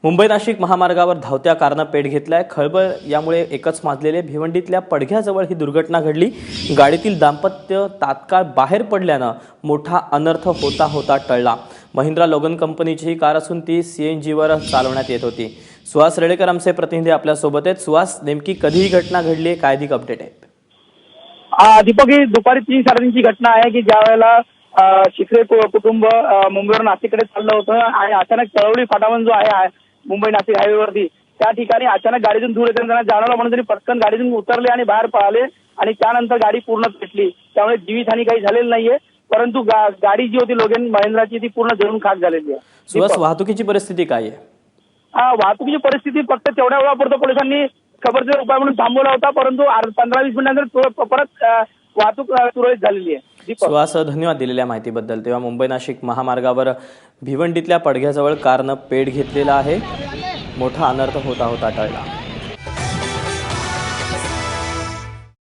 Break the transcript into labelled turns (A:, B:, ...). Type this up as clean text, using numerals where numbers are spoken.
A: मुंबई नाशिक महामार्गावर धावत्या कारनं पेट घेतलाय। खळबळ यामुळे एकच माजलेले भिवंडीतल्या पडघ्याजवळ ही दुर्घटना घडली। गाडीतील दाम्पत्य तात्काळ बाहेर पडल्यानं मोठा अनर्थ होता टळला। महिंद्रा लोगन कंपनीची ही कार असून ती सीएनजीवर चालवण्यात येत होती। सुहास रेडेकर आमचे प्रतिनिधी आपल्या सोबत आहेत। सुहास, नेमकी कधी ही घटना घडली आहे, काय अधिक अपडेट आहे?
B: दीपक, ही दुपारी 3-3:30ची घटना आहे की ज्या वेळेला शिखरे कुटुंब मुंबईवरून नाशिककडे चाललं होतं आणि अचानक तळवली फाटावरून जो आहे मुंबई नाशिक हायवेवरती, त्या ठिकाणी अचानक गाडीतून धूर येताना त्यांना जाणवलं म्हणून त्यांनी पटकन गाडीतून उतरले आणि बाहेर पळाले आणि त्यानंतर गाडी पूर्ण पेटली। त्यामुळे जीवितहानी काही झालेली नाहीये, परंतु गाडी जी होती लोगन महिंद्राची ती पूर्ण जळून खाक झालेली आहे।
A: सुहास, वाहतुकीची परिस्थिती काय आहे?
B: वाहतुकीची परिस्थिती फक्त तेवढ्या वेळापुरतं पोलिसांनी खबरदारी उपाय म्हणून थांबवला होता, परंतु 15-20 मिनिटांनंतर परत वाहतूक सुरळीत झालेली आहे।
A: सुहास, धन्यवाद दिलेल्या माहितीबद्दल। तेव्हा मुंबई नाशिक महामार्गावर भिवंडीतल्या पडघ्याजवळ कारनं पेट घेतलेला आहे। मोठा अनर्थ होता टळला।